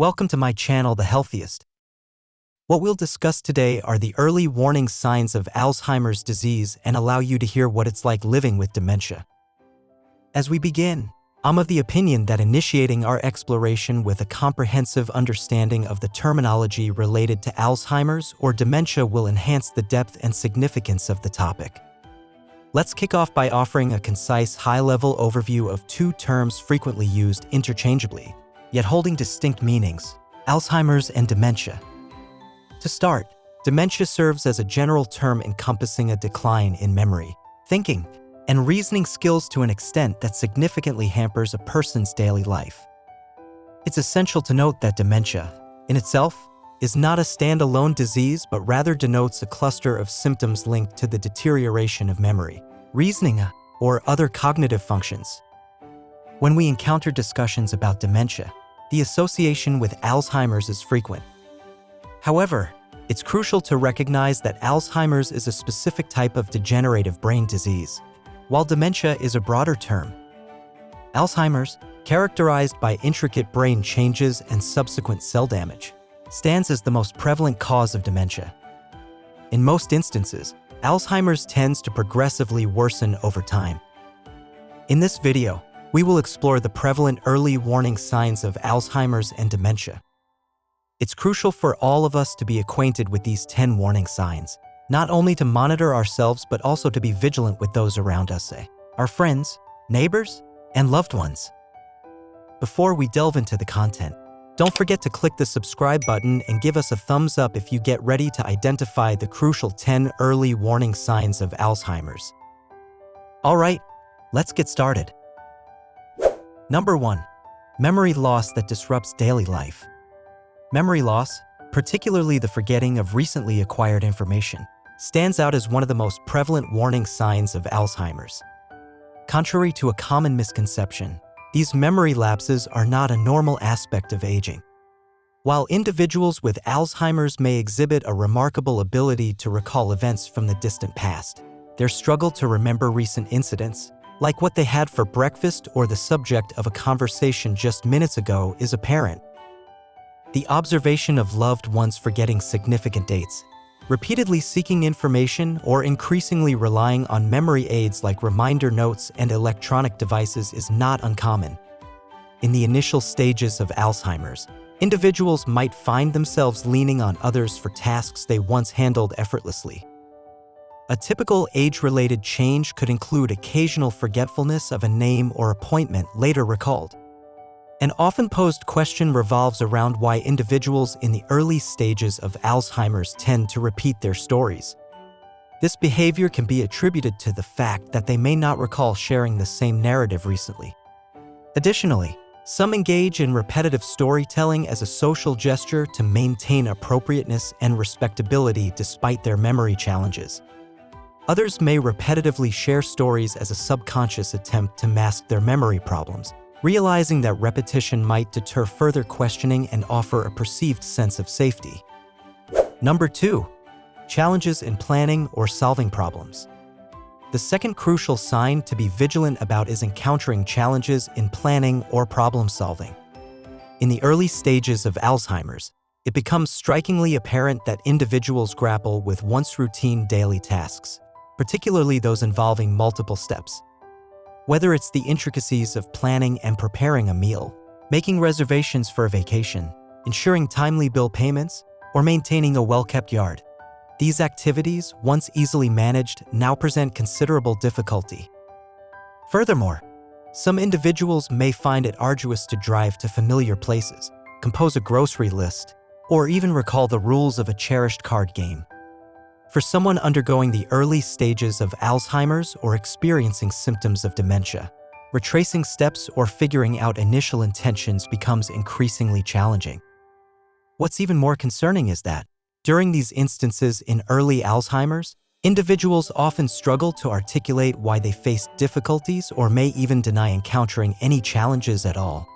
Welcome to my channel, The Healthiest. What we'll discuss today are the early warning signs of Alzheimer's disease and allow you to hear what it's like living with dementia. As we begin, I'm of the opinion that initiating our exploration with a comprehensive understanding of the terminology related to Alzheimer's or dementia will enhance the depth and significance of the topic. Let's kick off by offering a concise, high-level overview of two terms frequently used interchangeably, yet holding distinct meanings: Alzheimer's and dementia. To start, dementia serves as a general term encompassing a decline in memory, thinking, and reasoning skills to an extent that significantly hampers a person's daily life. It's essential to note that dementia, in itself, is not a standalone disease but rather denotes a cluster of symptoms linked to the deterioration of memory, reasoning, or other cognitive functions. When we encounter discussions about dementia, the association with Alzheimer's is frequent. However, it's crucial to recognize that Alzheimer's is a specific type of degenerative brain disease, while dementia is a broader term. Alzheimer's, characterized by intricate brain changes and subsequent cell damage, stands as the most prevalent cause of dementia. In most instances, Alzheimer's tends to progressively worsen over time. In this video, we will explore the prevalent early warning signs of Alzheimer's and dementia. It's crucial for all of us to be acquainted with these 10 warning signs, not only to monitor ourselves but also to be vigilant with those around us, our friends, neighbors, and loved ones. Before we delve into the content, don't forget to click the subscribe button and give us a thumbs up if you get ready to identify the crucial 10 early warning signs of Alzheimer's. All right, let's get started. Number 1. Memory loss that disrupts daily life. Memory loss, particularly the forgetting of recently acquired information, stands out as one of the most prevalent warning signs of Alzheimer's. Contrary to a common misconception, these memory lapses are not a normal aspect of aging. While individuals with Alzheimer's may exhibit a remarkable ability to recall events from the distant past, their struggle to remember recent incidents, like what they had for breakfast or the subject of a conversation just minutes ago, is apparent. The observation of loved ones forgetting significant dates, repeatedly seeking information, or increasingly relying on memory aids like reminder notes and electronic devices is not uncommon. In the initial stages of Alzheimer's, individuals might find themselves leaning on others for tasks they once handled effortlessly. A typical age-related change could include occasional forgetfulness of a name or appointment later recalled. An often posed question revolves around why individuals in the early stages of Alzheimer's tend to repeat their stories. This behavior can be attributed to the fact that they may not recall sharing the same narrative recently. Additionally, some engage in repetitive storytelling as a social gesture to maintain appropriateness and respectability despite their memory challenges. Others may repetitively share stories as a subconscious attempt to mask their memory problems, realizing that repetition might deter further questioning and offer a perceived sense of safety. Number 2. Challenges in planning or solving problems. The second crucial sign to be vigilant about is encountering challenges in planning or problem solving. In the early stages of Alzheimer's, it becomes strikingly apparent that individuals grapple with once routine daily tasks, particularly those involving multiple steps. Whether it's the intricacies of planning and preparing a meal, making reservations for a vacation, ensuring timely bill payments, or maintaining a well-kept yard, these activities, once easily managed, now present considerable difficulty. Furthermore, some individuals may find it arduous to drive to familiar places, compose a grocery list, or even recall the rules of a cherished card game. For someone undergoing the early stages of Alzheimer's or experiencing symptoms of dementia, retracing steps or figuring out initial intentions becomes increasingly challenging. What's even more concerning is that, during these instances in early Alzheimer's, individuals often struggle to articulate why they faced difficulties or may even deny encountering any challenges at all.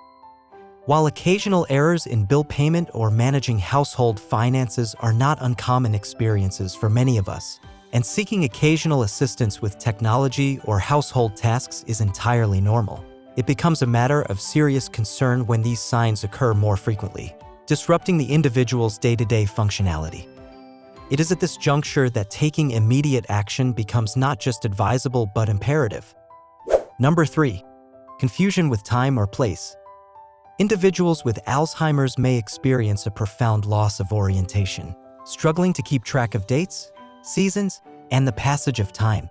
While occasional errors in bill payment or managing household finances are not uncommon experiences for many of us, and seeking occasional assistance with technology or household tasks is entirely normal, it becomes a matter of serious concern when these signs occur more frequently. disrupting the individual's day-to-day functionality. It is at this juncture that taking immediate action becomes not just advisable but imperative. Number 3. Confusion with time or place. Individuals with Alzheimer's may experience a profound loss of orientation, struggling to keep track of dates, seasons, and the passage of time.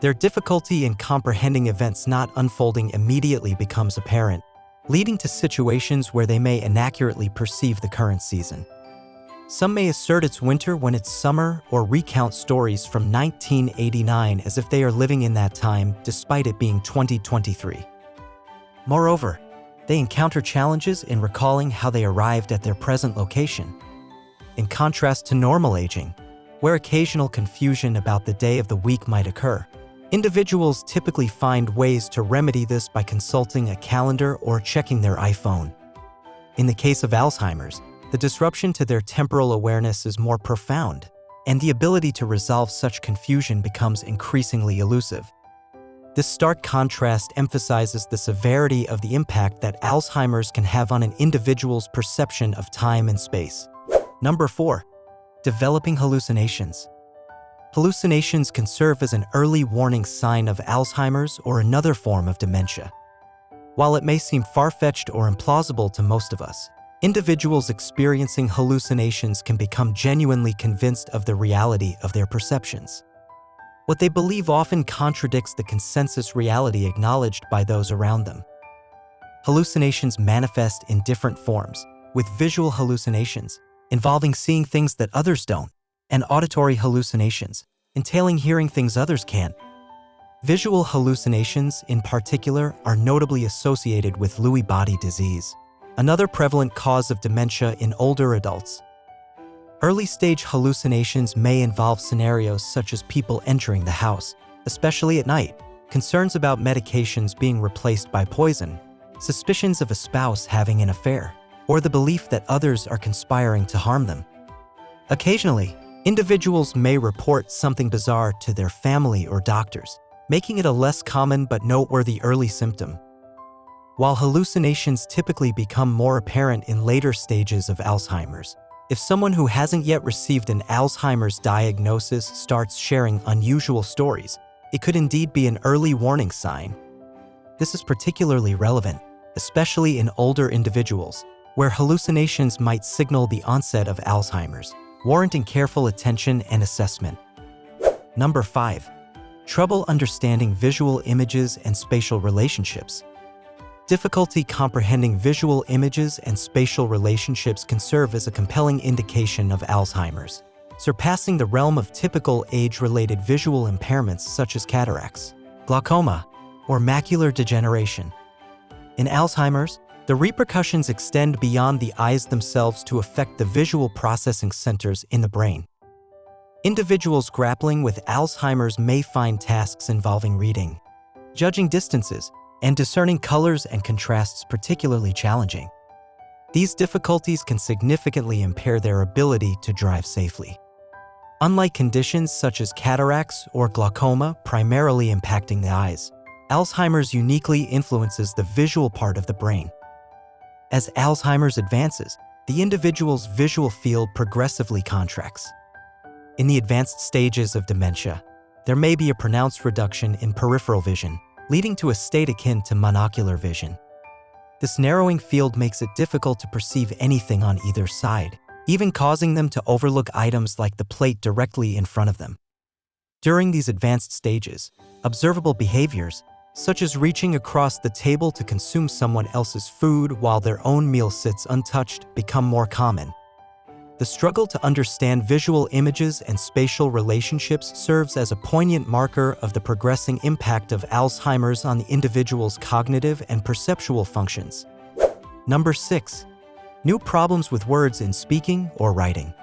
Their difficulty in comprehending events not unfolding immediately becomes apparent, leading to situations where they may inaccurately perceive the current season. Some may assert it's winter when it's summer or recount stories from 1989 as if they are living in that time despite it being 2023. Moreover, they encounter challenges in recalling how they arrived at their present location. In contrast to normal aging, where occasional confusion about the day of the week might occur, individuals typically find ways to remedy this by consulting a calendar or checking their iPhone. In the case of Alzheimer's, the disruption to their temporal awareness is more profound, and the ability to resolve such confusion becomes increasingly elusive. This stark contrast emphasizes the severity of the impact that Alzheimer's can have on an individual's perception of time and space. Number 4. Developing hallucinations. Hallucinations can serve as an early warning sign of Alzheimer's or another form of dementia. While it may seem far-fetched or implausible to most of us, individuals experiencing hallucinations can become genuinely convinced of the reality of their perceptions. What they believe often contradicts the consensus reality acknowledged by those around them. Hallucinations manifest in different forms, with visual hallucinations, involving seeing things that others don't, and auditory hallucinations, entailing hearing things others can't. Visual hallucinations, in particular, are notably associated with Lewy body disease, another prevalent cause of dementia in older adults. Early-stage hallucinations may involve scenarios such as people entering the house, especially at night, concerns about medications being replaced by poison, suspicions of a spouse having an affair, or the belief that others are conspiring to harm them. Occasionally, individuals may report something bizarre to their family or doctors, making it a less common but noteworthy early symptom. While hallucinations typically become more apparent in later stages of Alzheimer's, if someone who hasn't yet received an Alzheimer's diagnosis starts sharing unusual stories, it could indeed be an early warning sign. This is particularly relevant, especially in older individuals, where hallucinations might signal the onset of Alzheimer's, warranting careful attention and assessment. Number 5. Trouble understanding visual images and spatial relationships. Difficulty comprehending visual images and spatial relationships can serve as a compelling indication of Alzheimer's, surpassing the realm of typical age-related visual impairments such as cataracts, glaucoma, or macular degeneration. In Alzheimer's, the repercussions extend beyond the eyes themselves to affect the visual processing centers in the brain. Individuals grappling with Alzheimer's may find tasks involving reading, judging distances, and discerning colors and contrasts particularly challenging. These difficulties can significantly impair their ability to drive safely. Unlike conditions such as cataracts or glaucoma primarily impacting the eyes, Alzheimer's uniquely influences the visual part of the brain. As Alzheimer's advances, the individual's visual field progressively contracts. In the advanced stages of dementia, there may be a pronounced reduction in peripheral vision, leading to a state akin to monocular vision. This narrowing field makes it difficult to perceive anything on either side, even causing them to overlook items like the plate directly in front of them. During these advanced stages, observable behaviors, such as reaching across the table to consume someone else's food while their own meal sits untouched, become more common. The struggle to understand visual images and spatial relationships serves as a poignant marker of the progressing impact of Alzheimer's on the individual's cognitive and perceptual functions. Number 6. New problems with words in speaking or writing.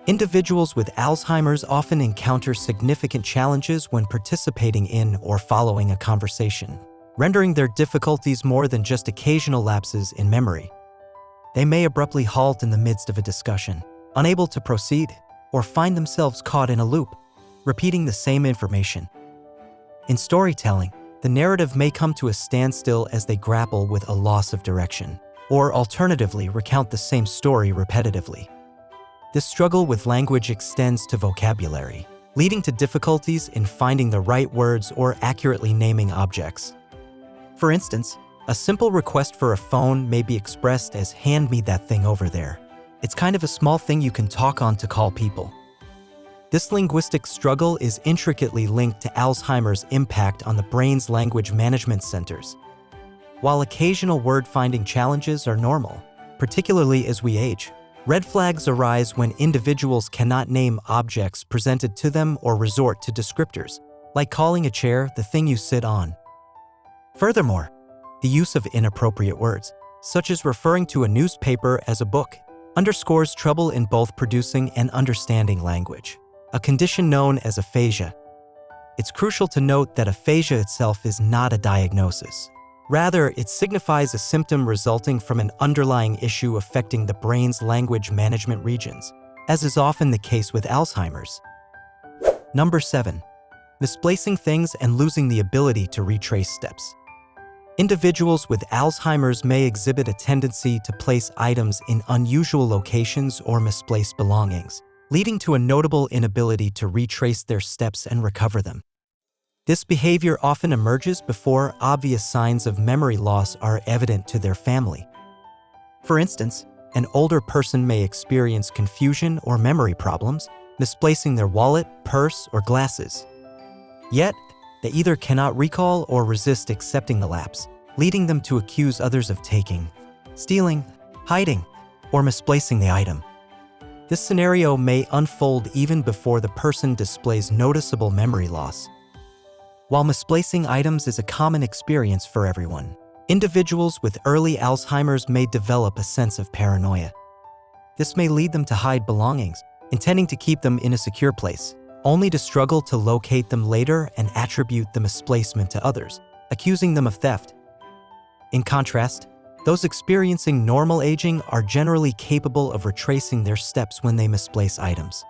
Individuals with Alzheimer's often encounter significant challenges when participating in or following a conversation, rendering their difficulties more than just occasional lapses in memory. They may abruptly halt in the midst of a discussion, unable to proceed, or find themselves caught in a loop, repeating the same information. In storytelling, the narrative may come to a standstill as they grapple with a loss of direction, or alternatively recount the same story repetitively. This struggle with language extends to vocabulary, leading to difficulties in finding the right words or accurately naming objects. For instance, a simple request for a phone may be expressed as "hand me that thing over there." It's kind of a small thing you can talk on to call people. This linguistic struggle is intricately linked to Alzheimer's impact on the brain's language management centers. While occasional word-finding challenges are normal, particularly as we age, red flags arise when individuals cannot name objects presented to them or resort to descriptors, like calling a chair the thing you sit on. Furthermore, the use of inappropriate words, such as referring to a newspaper as a book, underscores trouble in both producing and understanding language, a condition known as aphasia. It's crucial to note that aphasia itself is not a diagnosis. Rather, it signifies a symptom resulting from an underlying issue affecting the brain's language management regions, as is often the case with Alzheimer's. Number 7. Misplacing things and losing the ability to retrace steps. Individuals with Alzheimer's may exhibit a tendency to place items in unusual locations or misplace belongings, leading to a notable inability to retrace their steps and recover them. This behavior often emerges before obvious signs of memory loss are evident to their family. For instance, an older person may experience confusion or memory problems, misplacing their wallet, purse, or glasses. Yet, they either cannot recall or resist accepting the lapse, leading them to accuse others of taking, stealing, hiding, or misplacing the item. This scenario may unfold even before the person displays noticeable memory loss. While misplacing items is a common experience for everyone, individuals with early Alzheimer's may develop a sense of paranoia. This may lead them to hide belongings, intending to keep them in a secure place, only to struggle to locate them later and attribute the misplacement to others, accusing them of theft. In contrast, those experiencing normal aging are generally capable of retracing their steps when they misplace items.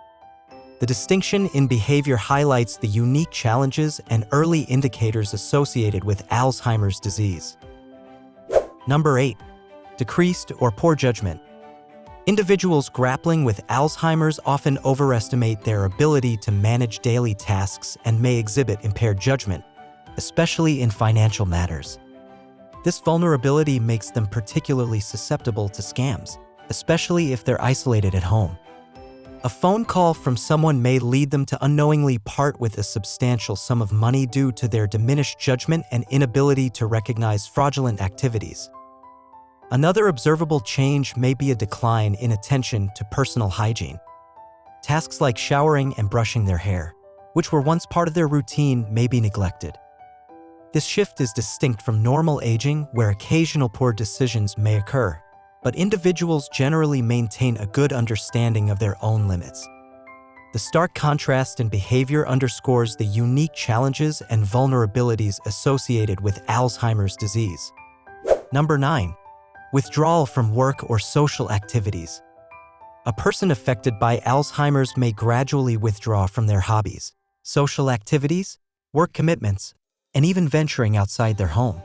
The distinction in behavior highlights the unique challenges and early indicators associated with Alzheimer's disease. Number 8. Decreased or poor judgment. Individuals grappling with Alzheimer's often overestimate their ability to manage daily tasks and may exhibit impaired judgment, especially in financial matters. This vulnerability makes them particularly susceptible to scams, especially if they're isolated at home. A phone call from someone may lead them to unknowingly part with a substantial sum of money due to their diminished judgment and inability to recognize fraudulent activities. Another observable change may be a decline in attention to personal hygiene. Tasks like showering and brushing their hair, which were once part of their routine, may be neglected. This shift is distinct from normal aging, where occasional poor decisions may occur, but individuals generally maintain a good understanding of their own limits. The stark contrast in behavior underscores the unique challenges and vulnerabilities associated with Alzheimer's disease. Number 9. Withdrawal from work or social activities. A person affected by Alzheimer's may gradually withdraw from their hobbies, social activities, work commitments, and even venturing outside their home.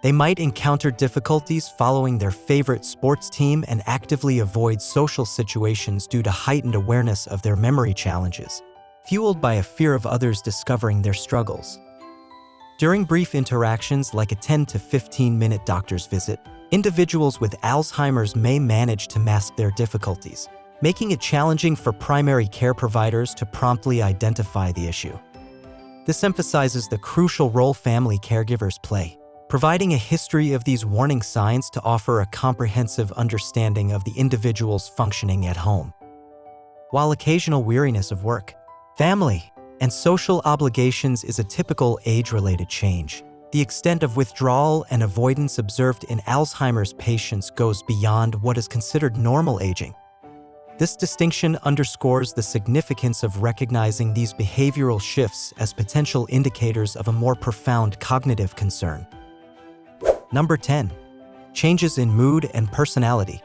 They might encounter difficulties following their favorite sports team and actively avoid social situations due to heightened awareness of their memory challenges, fueled by a fear of others discovering their struggles. During brief interactions like a 10 to 15-minute doctor's visit, individuals with Alzheimer's may manage to mask their difficulties, making it challenging for primary care providers to promptly identify the issue. This emphasizes the crucial role family caregivers play, providing a history of these warning signs to offer a comprehensive understanding of the individual's functioning at home. While occasional weariness of work, family, and social obligations is a typical age-related change, the extent of withdrawal and avoidance observed in Alzheimer's patients goes beyond what is considered normal aging. This distinction underscores the significance of recognizing these behavioral shifts as potential indicators of a more profound cognitive concern. Number 10. Changes in mood and personality.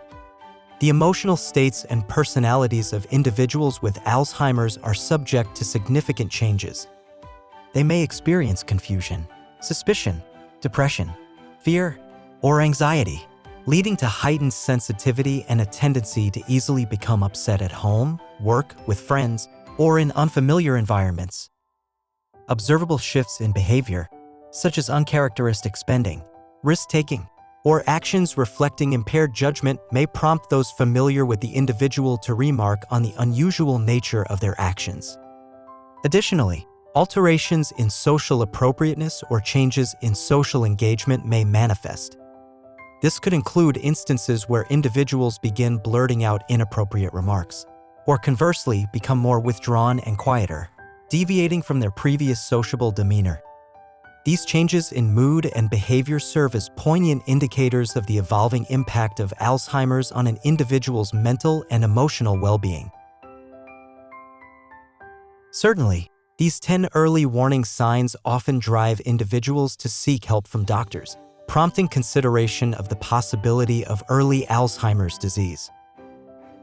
The emotional states and personalities of individuals with Alzheimer's are subject to significant changes. They may experience confusion, suspicion, depression, fear, or anxiety. leading to heightened sensitivity and a tendency to easily become upset at home, work, with friends, or in unfamiliar environments. Observable shifts in behavior, such as uncharacteristic spending, risk-taking, or actions reflecting impaired judgment may prompt those familiar with the individual to remark on the unusual nature of their actions. Additionally, alterations in social appropriateness or changes in social engagement may manifest. This could include instances where individuals begin blurting out inappropriate remarks, or conversely become more withdrawn and quieter, deviating from their previous sociable demeanor. These changes in mood and behavior serve as poignant indicators of the evolving impact of Alzheimer's on an individual's mental and emotional well-being. Certainly, these 10 early warning signs often drive individuals to seek help from doctors, prompting consideration of the possibility of early Alzheimer's disease.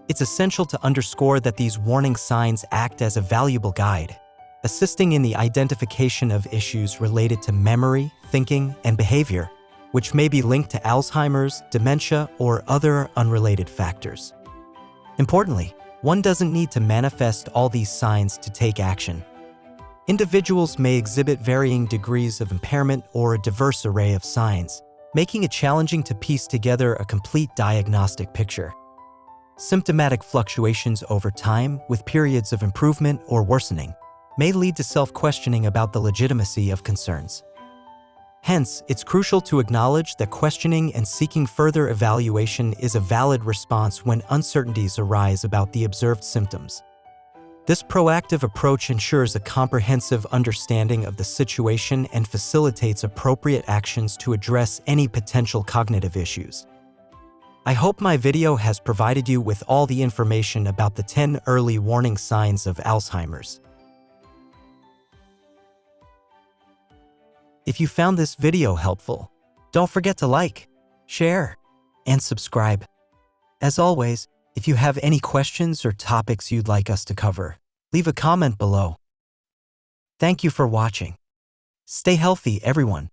It's essential to underscore that these warning signs act as a valuable guide, assisting in the identification of issues related to memory, thinking, and behavior, which may be linked to Alzheimer's, dementia, or other unrelated factors. Importantly, one doesn't need to manifest all these signs to take action. Individuals may exhibit varying degrees of impairment or a diverse array of signs, making it challenging to piece together a complete diagnostic picture. Symptomatic fluctuations over time, with periods of improvement or worsening, may lead to self-questioning about the legitimacy of concerns. Hence, it's crucial to acknowledge that questioning and seeking further evaluation is a valid response when uncertainties arise about the observed symptoms. This proactive approach ensures a comprehensive understanding of the situation and facilitates appropriate actions to address any potential cognitive issues. I hope my video has provided you with all the information about the 10 early warning signs of Alzheimer's. If you found this video helpful, don't forget to like, share, and subscribe. As always, if you have any questions or topics you'd like us to cover, leave a comment below. Thank you for watching. Stay healthy, everyone.